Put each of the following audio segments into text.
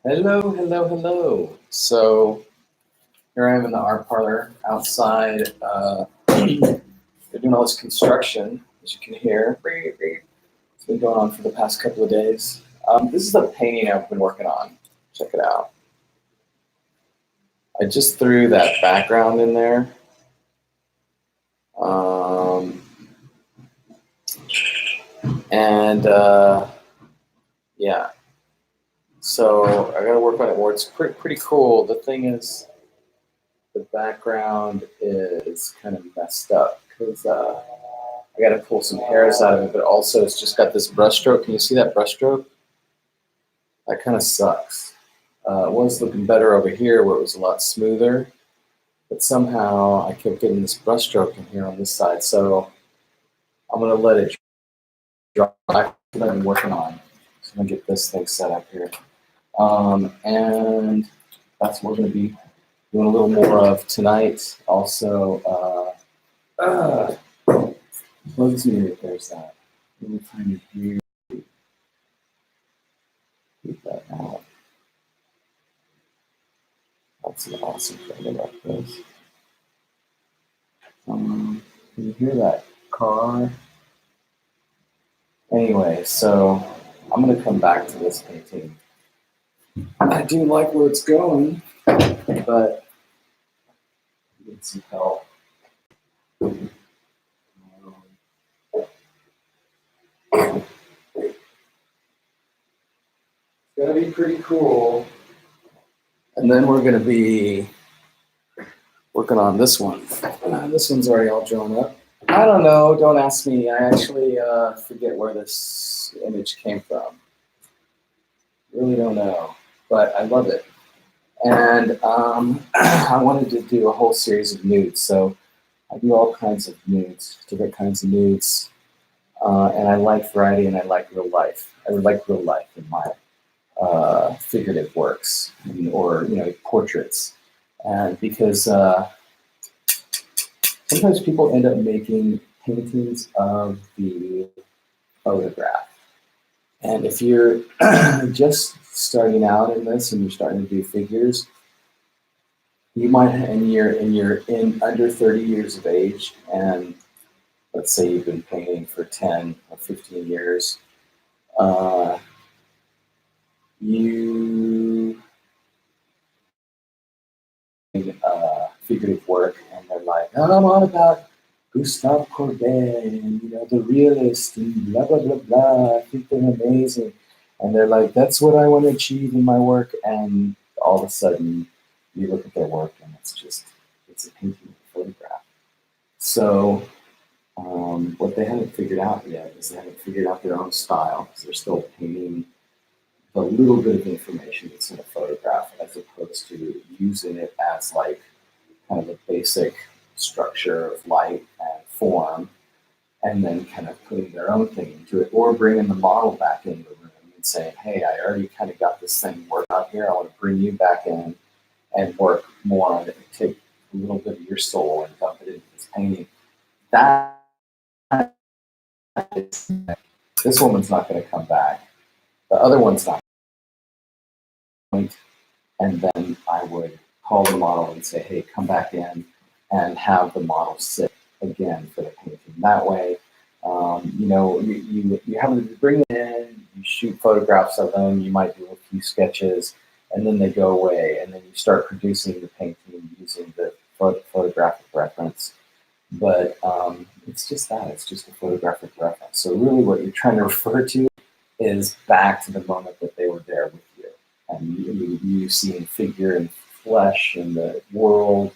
Hello, hello, hello. So here I am in the Art Parlor outside. They're doing all this construction, as you can hear. It's been going on for the past couple of days. This is a painting I've been working on. Check it out. I just threw that background in there. And yeah, so I gotta work on it more. It's pretty cool. The thing is, the background is kind of messed up because I got to pull some hairs out of it, but also it's just got this brush stroke. Can you see that brush stroke? That kind of sucks. It was looking better over here where it was a lot smoother, but somehow I kept getting this brush stroke in here on this side. So I'm going to let it dry. That's what I've been working on. So I'm going to get this thing set up here. And that's what we're going to be doing a little more of tonight. Also, bugs me if there's that. Let me find it here. Keep that out. That's an awesome thing about this. Can you hear that car? Anyway, so I'm going to come back to this painting. I do like where it's going, but I need some help. It's going to be pretty cool. And then we're going to be working on this one. This one's already all drawn up. I don't know. Don't ask me. I actually forget where this image came from. Really don't know, but I love it. And I wanted to do a whole series of nudes. So I do all kinds of nudes, different kinds of nudes. And I like variety and I like real life. I would like real life in my figurative works or portraits. And because sometimes people end up making paintings of the photograph. And if you're just starting out in this and you're starting to do figures, you might, and you're in under 30 years of age, and let's say you've been painting for 10 or 15 years, you figurative work, and they're like, oh, I'm on about Gustave Courbet and the realist and blah blah blah blah. I think they're amazing, and they're like, that's what I want to achieve in my work. And all of a sudden, you look at their work, and it's a painting of a photograph. So what they haven't figured out yet is they haven't figured out their own style because they're still painting a little bit of information that's in a photograph as opposed to using it as like kind of a basic structure of light and form, and then kind of putting their own thing into it, or bringing the model back into the room and saying, hey, I already kind of got this thing worked out here. I want to bring you back in and work more on it and take a little bit of your soul and dump it into this painting. That is, this woman's not going to come back. The other one's not. And then I would call the model and say, hey, come back in and have the model sit again for the painting. That way, you have to bring it in, you shoot photographs of them, you might do a few sketches, and then they go away, and then you start producing the painting using the photographic reference. But it's just that, it's just a photographic reference. So really what you're trying to refer to is back to the moment that they were there with you. And you seeing figure and flesh in the world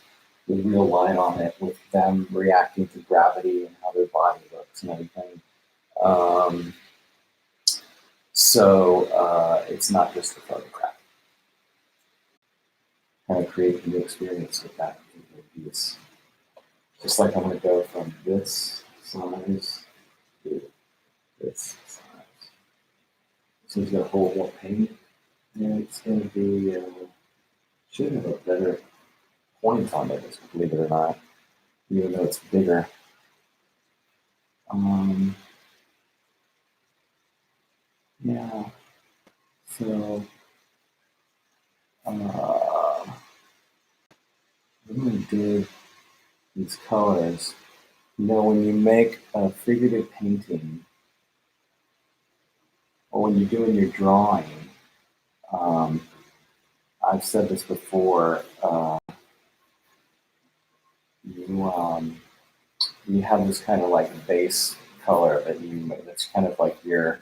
with real light on it, with them reacting to gravity and how their body looks and everything. So it's not just a photograph. Kind of create a new experience with that piece. Just like I'm going to go from this size to this size. So he's got a whole more paint. And it's going to be, should have a better point on it, believe it or not, even though it's bigger. Yeah, so Really did these colors. When you make a figurative painting, or when you're doing your drawing, I've said this before, you have this kind of like base color that's kind of like that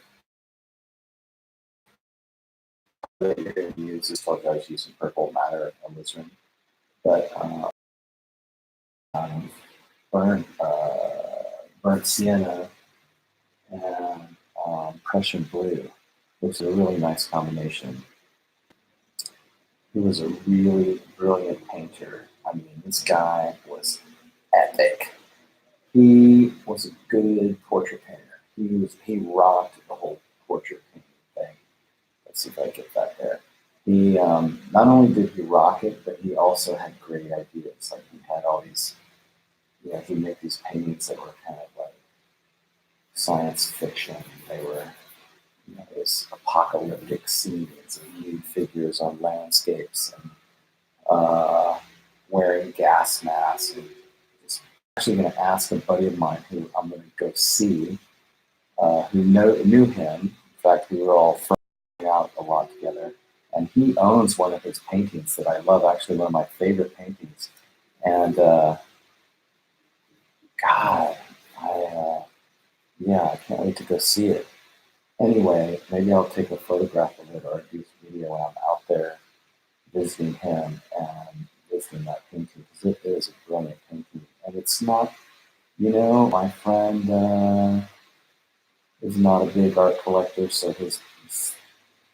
you're going to use. This color I was using purple matter alizarin, but burnt burnt sienna and Prussian blue, which is a really nice combination. He was a really brilliant painter. I mean, this guy was epic. He was a good portrait painter. He rocked the whole portrait painting thing. Let's see if I get that there. He not only did he rock it, but he also had great ideas. Like he had all these, he'd make these paintings that were kind of like science fiction. They were, this apocalyptic scenes and nude figures on landscapes and wearing gas masks. And just actually going to ask a buddy of mine who I'm going to go see, who knew him. In fact, we were all friends out a lot together. And he owns one of his paintings that I love, actually one of my favorite paintings. And God, I can't wait to go see it. Anyway, maybe I'll take a photograph of it or do some video when I'm out there visiting him and visiting that painting, because it is a brilliant painting. And it's not, my friend is not a big art collector, so his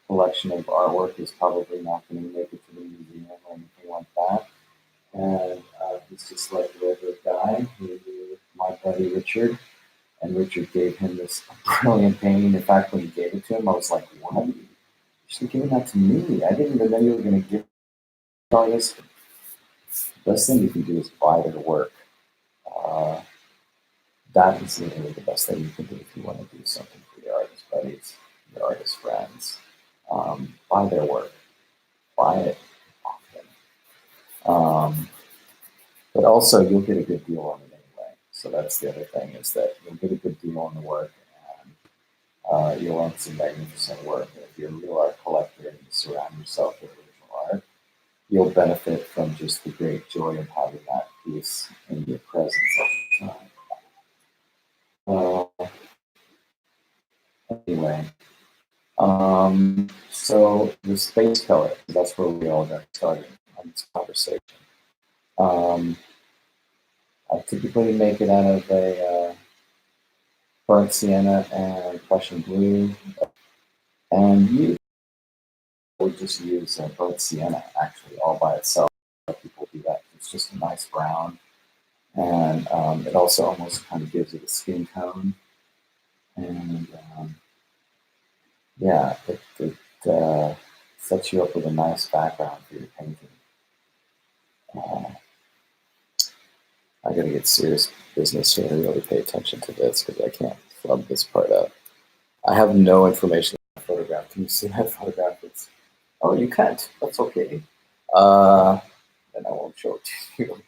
collection of artwork is probably not going to make it to the museum or anything like that. And he's just like a regular guy who, my buddy Richard, and Richard gave him this brilliant painting. In fact, when he gave it to him, I was like, what? You should have given that to me. I didn't even know you were going to give artists. The best thing you can do is buy their work. That is literally the best thing you can do if you want to do something for your artist buddies, your artist friends. Buy their work. Buy it often. But also, you'll get a good deal on it anyway. So that's the other thing, is that you'll get a good deal on the work, and you'll own some magnificent work. And if you're a real art collector and you surround yourself with original art, you'll benefit from just the great joy of having that piece in your presence all the time. Anyway, so the space color, that's where we all got started on this conversation. I typically make it out of a burnt sienna and Prussian blue, and you would just use burnt sienna actually all by itself. People do that. It's just a nice brown, and it also almost kind of gives it a skin tone, and it sets you up with a nice background for your painting. I gotta get serious business here and really pay attention to this, because I can't flub this part up. I have no information on the photograph. Can you see that photograph? Oh, you can't. That's okay. Then I won't show it to you.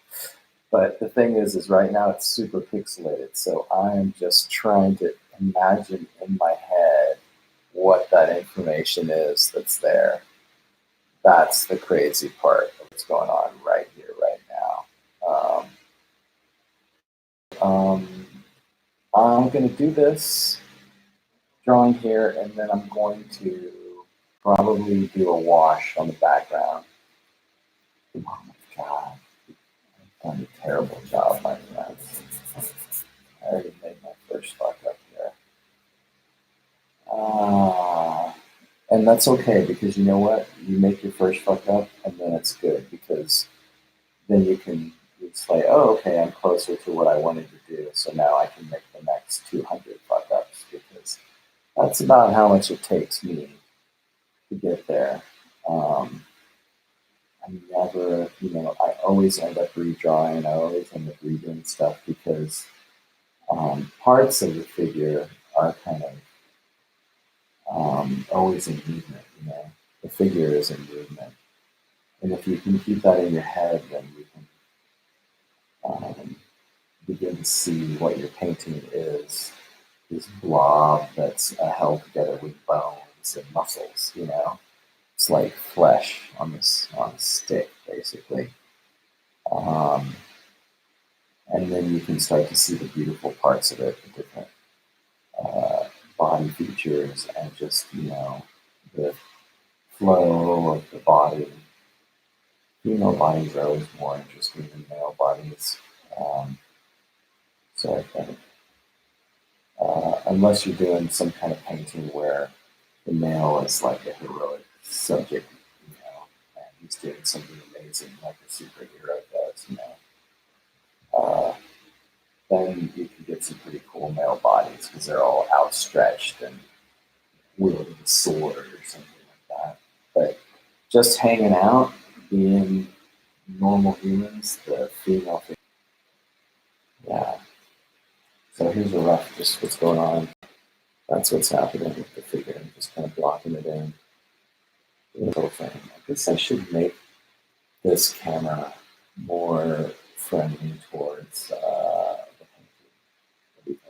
But the thing is right now it's super pixelated, so I'm just trying to imagine in my head what that information is that's there. That's the crazy part of what's going on right here, right now. I'm going to do this drawing here, and then I'm going to probably do a wash on the background. Oh my God. I've done a terrible job, my friends. I already made my first fuck up here. And that's okay, because you know what? You make your first fuck up, and then it's good, because then you can say, oh, okay, I'm closer to what I wanted to do, so now I can make the next 200 fuck ups, because that's about how much it takes me to get there. I never, I always end up redrawing, I always end up redoing stuff, because parts of the figure are kind of always in movement, The figure is in movement. And if you can keep that in your head, then you can begin to see what your painting is. This blob that's held together with bones and muscles, you know? It's like flesh on a stick, basically. And then you can start to see the beautiful parts of it, the different body features, and just, you know, the flow of the body. Female bodies are always more interesting than male bodies. So I think, unless you're doing some kind of painting where the male is like a heroic subject, you know, and he's doing something amazing like a superhero does, you know, then you can get some pretty cool male bodies because they're all outstretched and wielding a sword or something like that. But just hanging out, being normal humans, the female figure. Yeah. So here's a rough, just what's going on. That's what's happening with the figure. I'm just kind of blocking it in. Little thing. I guess I should make this camera more friendly towards the painting.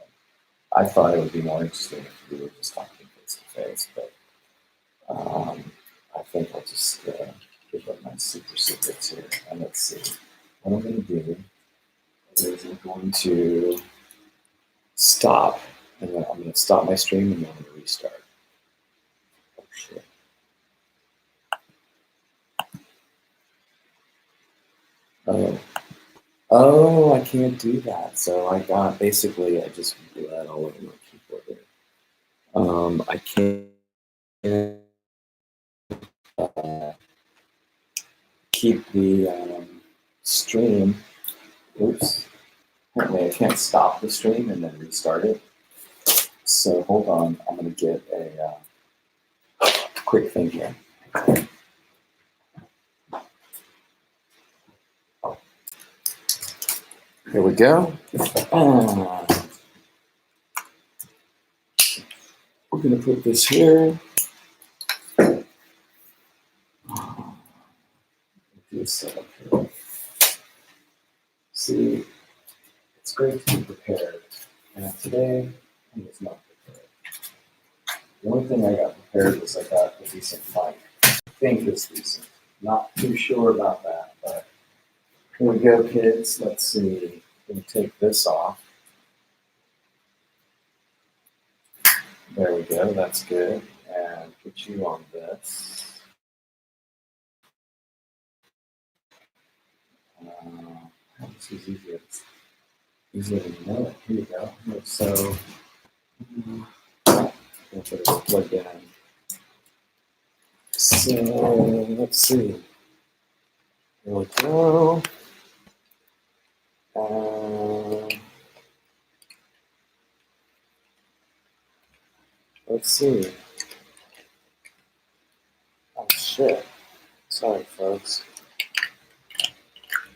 I thought it would be more interesting if we were just talking face to face, but I think I'll just give up my super secrets here. And let's see. What I'm going to do is I'm going to stop, and then I'm going to stop my stream, and then I'm going to restart. Oh, shit. Oh, I can't do that. So I just bled all over my keyboard there. I can't keep the stream. Oops. Apparently I can't stop the stream and then restart it. So hold on. I'm going to get a quick thing here. Here we go. We're going to put this here. See, it's great to be prepared. And today, I was not prepared. The only thing I got prepared was I got a decent mic. I think it's decent. Not too sure about that, but here we go, kids. Let's see. We'll take this off. There we go. That's good. And put you on this. This is easier. Easier than you know it. Here you go. So, I'll put it plugged in. So, let's see. Here we go. Let's see. Oh, shit. Sorry, folks.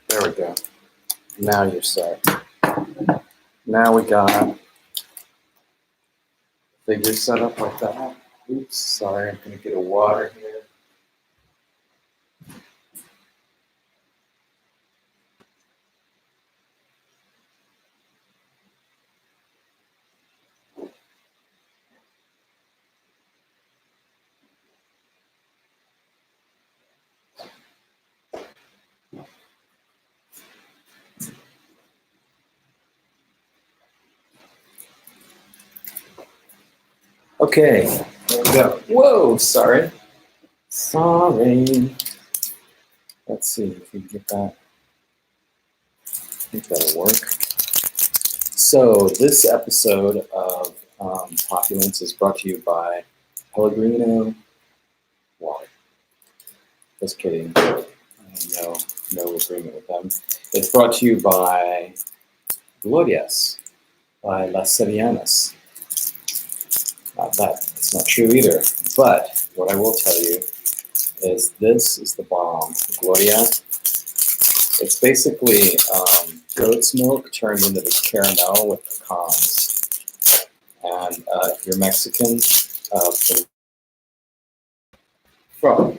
There we go. Now you're set. Now we got figure set up like that. Oops, sorry, I'm going to get a water here. Okay, there we go. Whoa, sorry. Sorry. Let's see if we can get that. I think that'll work. So this episode of Populence is brought to you by Pellegrino Water. Just kidding. No agreement with them. It's brought to you by Glorias, by Las Sevillanas. It's not true either. But what I will tell you is this is the bomb. Gloria. It's basically goat's milk turned into this caramel with pecans. And if you're Mexican, from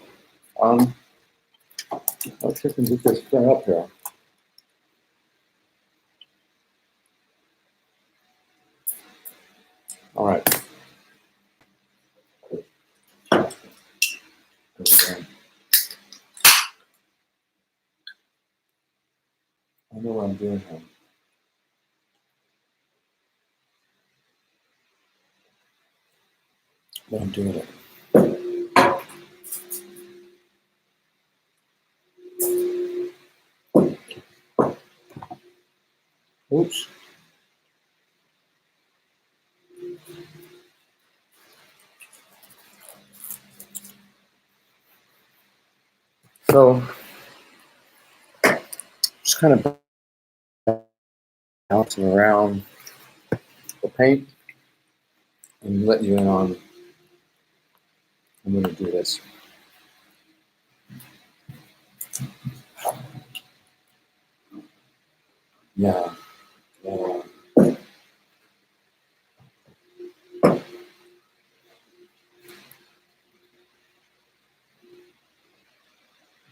Let's see if we can get this thing up here. All right. I know what I'm doing here. But I'm doing it. Oops. So, just kind of bouncing around the paint and let you in on. I'm going to do this. Yeah.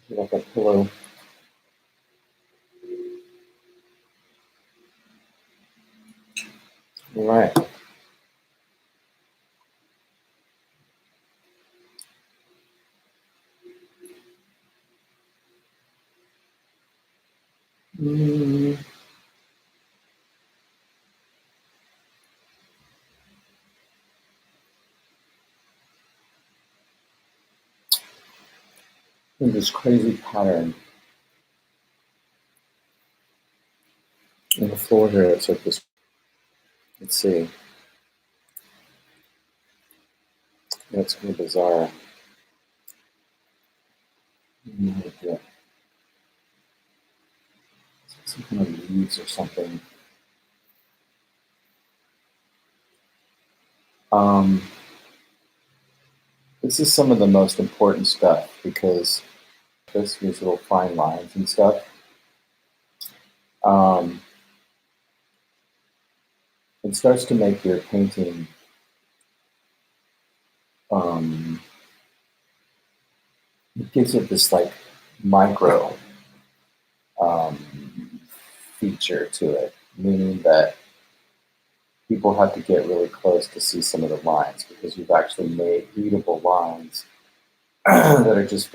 Like a pillow. All right. And this crazy pattern on the floor here. It's like this. Let's see. That's kind of bizarre. Some kind of leaves or something. This is some of the most important stuff because these little fine lines and stuff. It starts to make your painting it gives it this like micro feature to it, meaning that people have to get really close to see some of the lines because you've actually made readable lines that are just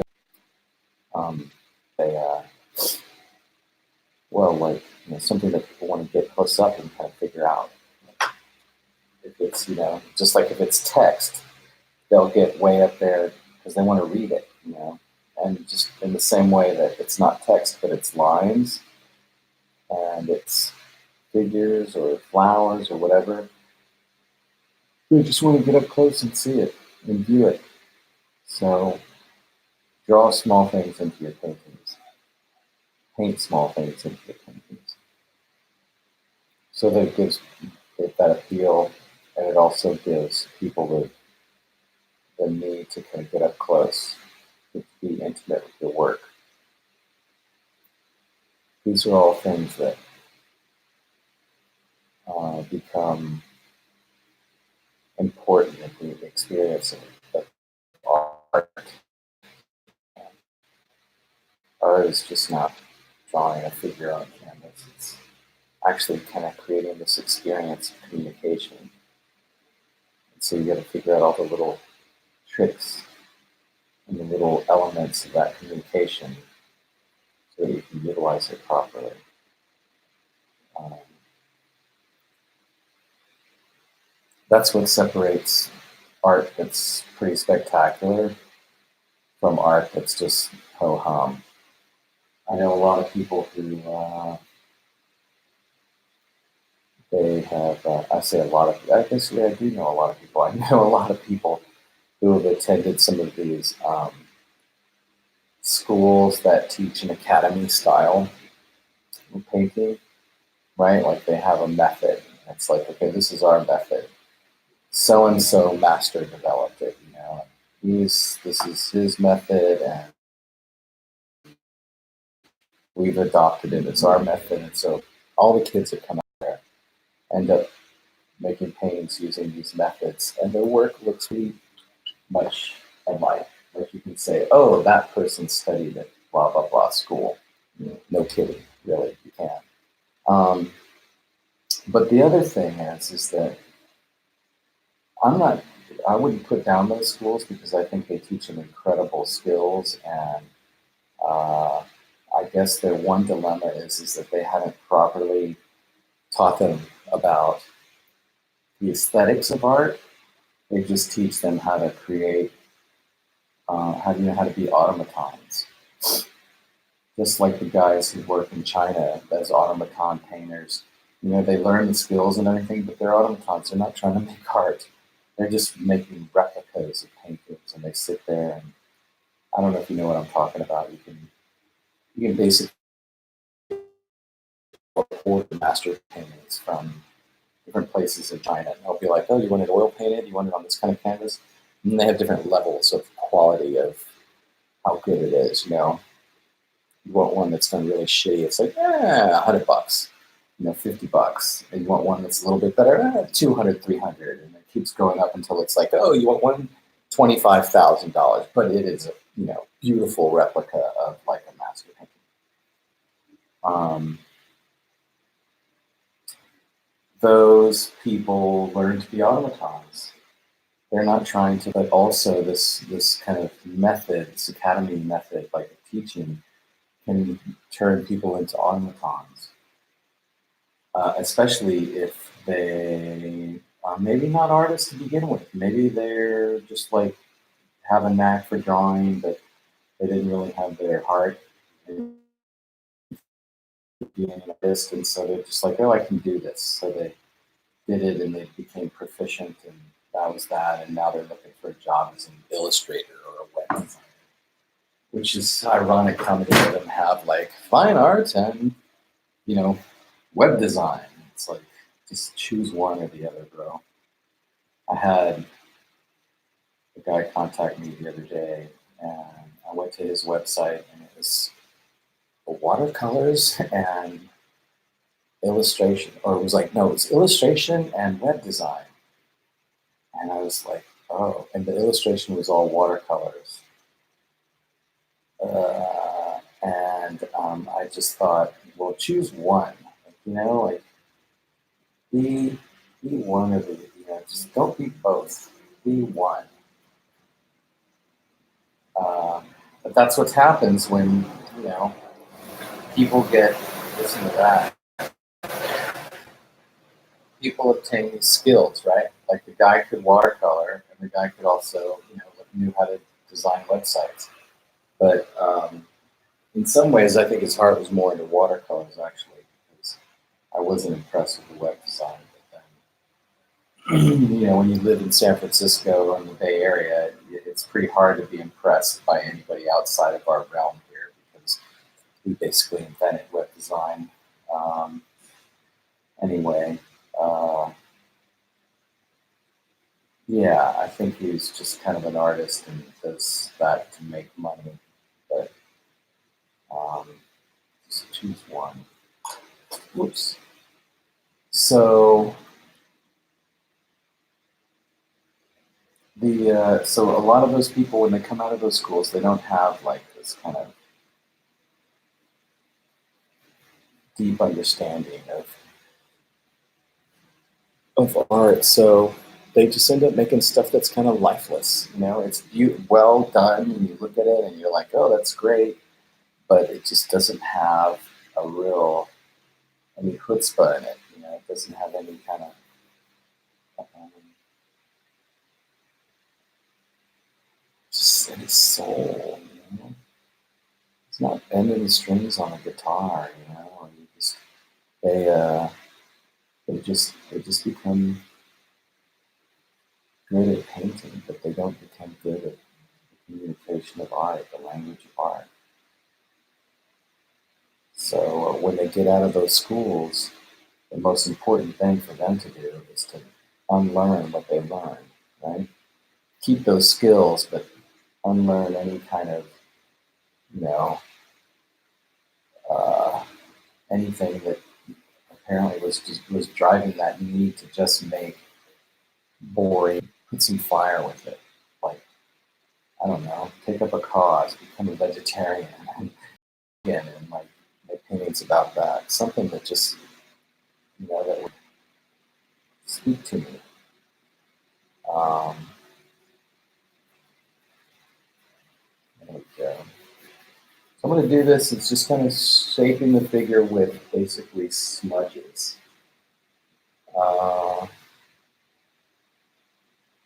something that people want to get close up and kind of figure out. If it's, just like if it's text, they'll get way up there because they want to read it, and just in the same way that it's not text, but it's lines and it's figures or flowers or whatever. You just want to get up close and see it and view it. So draw small things into your paintings. Paint small things into your paintings. So that it gives it that appeal, and it also gives people the need to kind of get up close, to be intimate with your work. These are all things that become important in the experience of art. Art is just not drawing a figure on canvas. It's actually kind of creating this experience of communication. And so you got to figure out all the little tricks and the little elements of that communication so that you can utilize it properly. That's what separates art that's pretty spectacular from art that's just ho-hum. I know a lot of people who they have, I say a lot of, I guess I do know a lot of people. I know a lot of people who have attended some of these schools that teach an academy style of painting, right? Like they have a method. It's like, okay, this is our method. So-and-so master developed it, this is his method and we've adopted it. It's our method. And so all the kids that come out there end up making paintings using these methods, and their work looks really much alike. Like you can say, oh, that person studied it blah, blah, blah school. No kidding, really, you can. But the other thing is that I'm not, I wouldn't put down those schools because I think they teach them incredible skills. And I guess their one dilemma is that they haven't properly taught them about the aesthetics of art. They just teach them how to create, how to be automatons. Just like the guys who work in China as automaton painters. They learn the skills and everything, but they're automatons. They're not trying to make art. They're just making replicas of paintings, and they sit there and I don't know if you know what I'm talking about. You can basically order master paintings from different places in China, and they'll be like, "Oh, you want it oil painted? You want it on this kind of canvas?" And they have different levels of quality of how good it is. You want one that's done really shitty. It's like, $100. $50. And you want one that's a little bit better, 200, 300, and it keeps going up until it's like, oh, you want one $25,000, but it is a beautiful replica of like a master painting. Those people learn to be automatons. They're not trying to, but also this kind of method, this academy method, like teaching, can turn people into automatons. Especially if they are maybe not artists to begin with. Maybe they're just like have a knack for drawing, but they didn't really have their heart in being an artist, and so they're just like, oh, I can do this. So they did it, and they became proficient, and that was that. And now they're looking for a job as an illustrator or a web designer, which is ironic. How many of them have like fine art and web design? It's like, just choose one or the other, bro. I had a guy contact me the other day, and I went to his website, and it was watercolors and illustration, or it was like, no, it was illustration and web design. And I was like, oh, and the illustration was all watercolors. And I just thought, well, choose one, like be one of the, just don't be both, be one. But that's what happens when, people get, listen to that, people obtain these skills, right? Like the guy could watercolor, and the guy could also, knew how to design websites. But in some ways, I think his heart was more into watercolors, actually, because I wasn't impressed with the web design. But then, when you live in San Francisco or in the Bay Area, it's pretty hard to be impressed by anybody outside of our realm here, because we basically invented web design. Anyway, yeah, I think he's just kind of an artist and does that to make money. But just choose one. Whoops. So so a lot of those people, when they come out of those schools, they don't have like this kind of deep understanding of art. So they just end up making stuff that's kind of lifeless. It's well done, and you look at it and you're like, oh, that's great, but it just doesn't have any chutzpah in it. It doesn't have any kind of just any soul. It's not bending the strings on a guitar. You just they just become good at painting, but they don't become good at the communication of art, the language of art. So when they get out of those schools, the most important thing for them to do is to unlearn what they learned, right? Keep those skills, but unlearn any kind of, anything that apparently was driving that need to just make boring, put some fire with it. Like, I don't know, take up a cause, become a vegetarian, again, and my paintings about that, something that just, that would speak to me. There we go. So I'm going to do this. It's just kind of shaping the figure with basically smudges.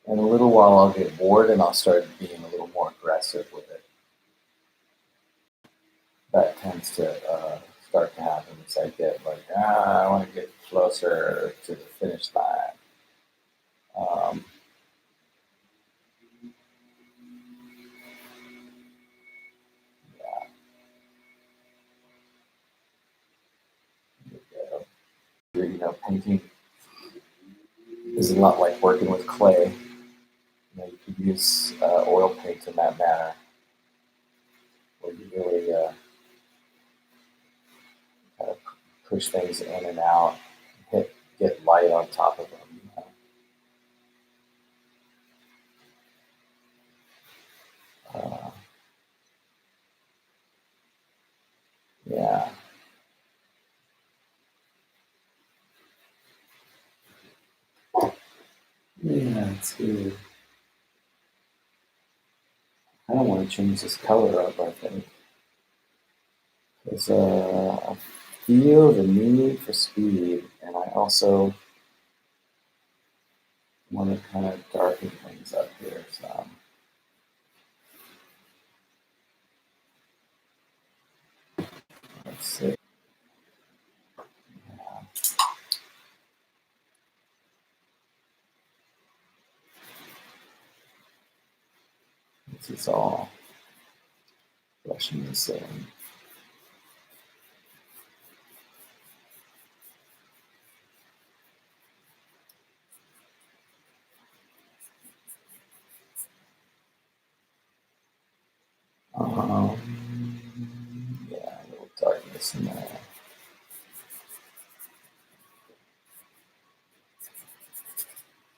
In a little while, I'll get bored and I'll start being a little more aggressive with it. That tends to start to happen as I get like, I want to get closer to the finish line. Painting is a lot like working with clay. You could use oil paint in that manner, where you really kind of push things in and out, get light on top of them. Yeah. Yeah, it's good. I don't want to change this color up, I think. Because I feel the need for speed, and I also want to kind of darken things up here some. Let's see. Yeah. This is all brushing this in. Yeah, a little darkness in there.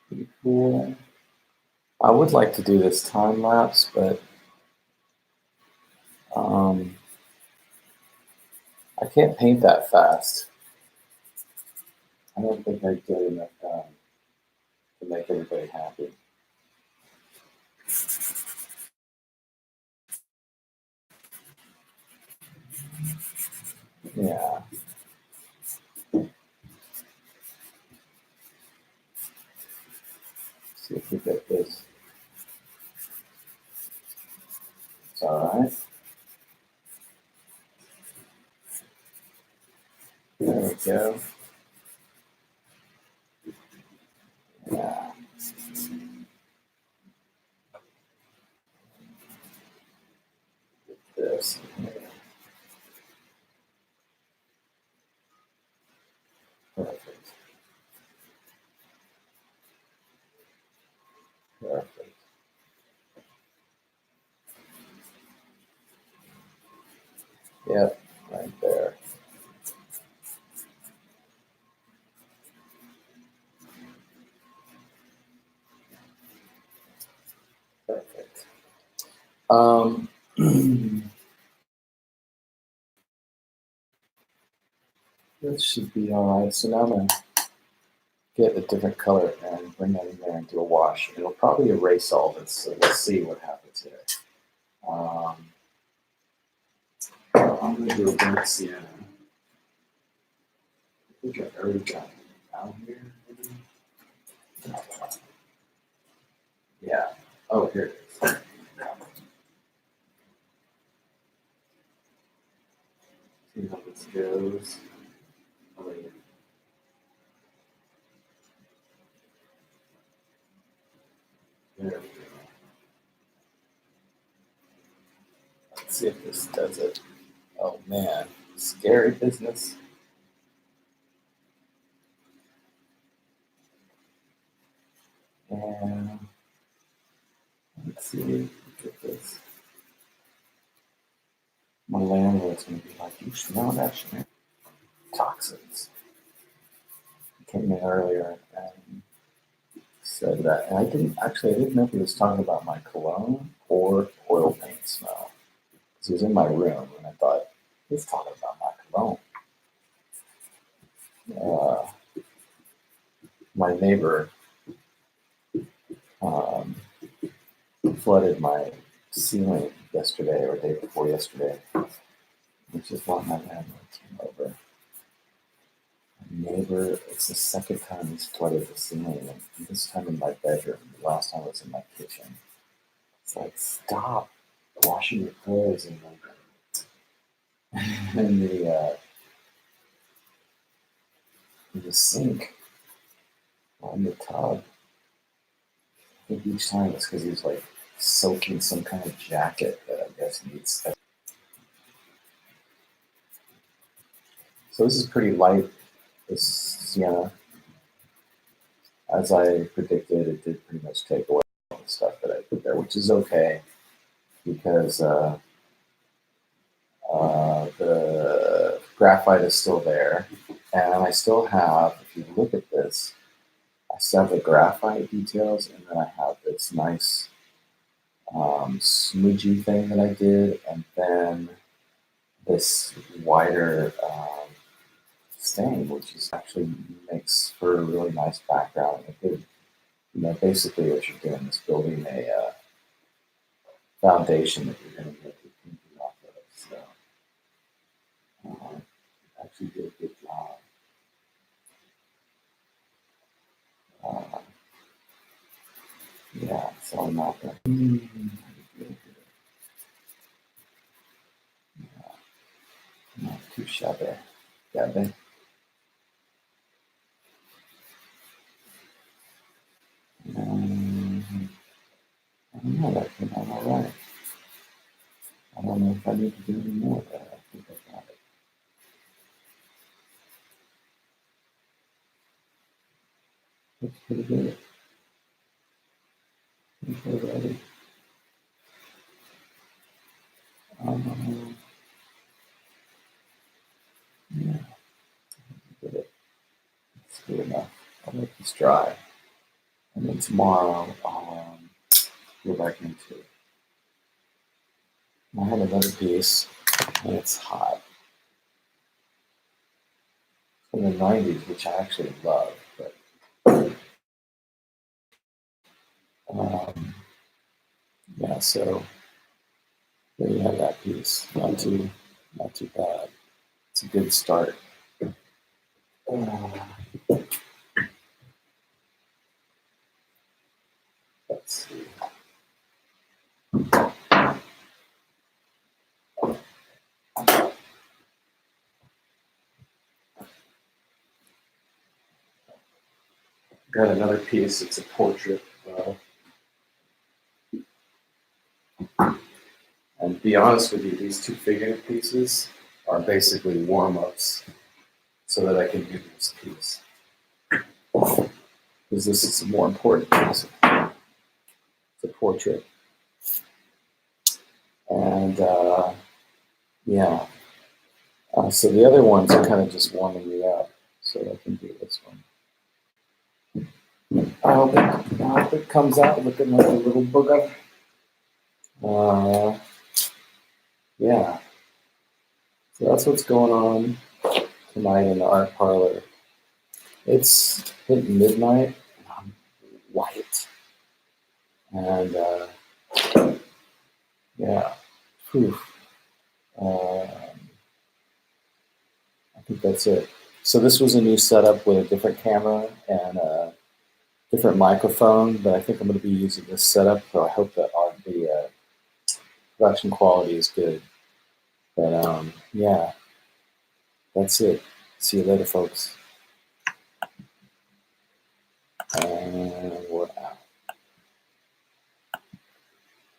Pretty cool. I would like to do this time lapse, but I can't paint that fast. I don't think I get enough done to make everybody happy. Yeah. See if we get this. It's all right. There we go. Yeah. This. Perfect. Perfect. Yep, right there. Perfect. This should be all right. So now I'm going to get a different color and bring that in there and do a wash. It'll probably erase all this, so let's see what happens here. I'm going to do a dark sienna. I think I've already got it down here. Maybe? Yeah. Oh, here it is. See how this goes. Oh, wait. There we go. Let's see if this does it. Oh man, scary business. And let's see, look at this. My landlord's gonna be like, "You smell that shit? Toxins." He came in earlier and said that, and I didn't know if he was talking about my cologne or oil paint smell. Because he was in my room, and I thought, He's talking about my cologne. My neighbor flooded my ceiling yesterday or day before yesterday, which is why my landlord came over. My neighbor, it's the second time he's flooded the ceiling, and this time in my bedroom. The last time was in my kitchen. It's like, stop washing your clothes in the sink or in the tub. I think each time it's because he's like soaking some kind of jacket that I guess needs. So this is pretty light. This sienna, as I predicted, it did pretty much take away all the stuff that I put there, which is okay because the graphite is still there, and I still have. If you look at this, I still have the graphite details, and then I have this nice smudgy thing that I did, and then this wider stain, which is actually makes for a really nice background. It could, basically what you're doing is building a foundation that you're going to make your painting off of. So actually did a good job. Yeah, so I'm not going to. Not too shabby. Gabby. I don't know, that came out all right. I don't know if I need to do any more, but I think I got it. Looks pretty good. Okay, ready. Yeah, did it. It's good enough. I'll let this dry. And then tomorrow I'll go back into it. I have another piece, and it's hot. It's from the 90s, which I actually love. But yeah, so there you have that piece. Not too bad. It's a good start. Let's see. Got another piece. It's a portrait. And to be honest with you, these two figurative pieces are basically warm-ups so that I can do this piece. Because this is a more important piece. It's a portrait. And yeah. So the other ones are kind of just warming me up so I can do this one. I hope it comes out looking like a little booger. Yeah. So that's what's going on tonight in the Art Parlor. It's hit midnight, and I'm white. And yeah, I think that's it. So this was a new setup with a different camera and a different microphone, but I think I'm going to be using this setup, so I hope that the production quality is good. But yeah, that's it. See you later, folks. And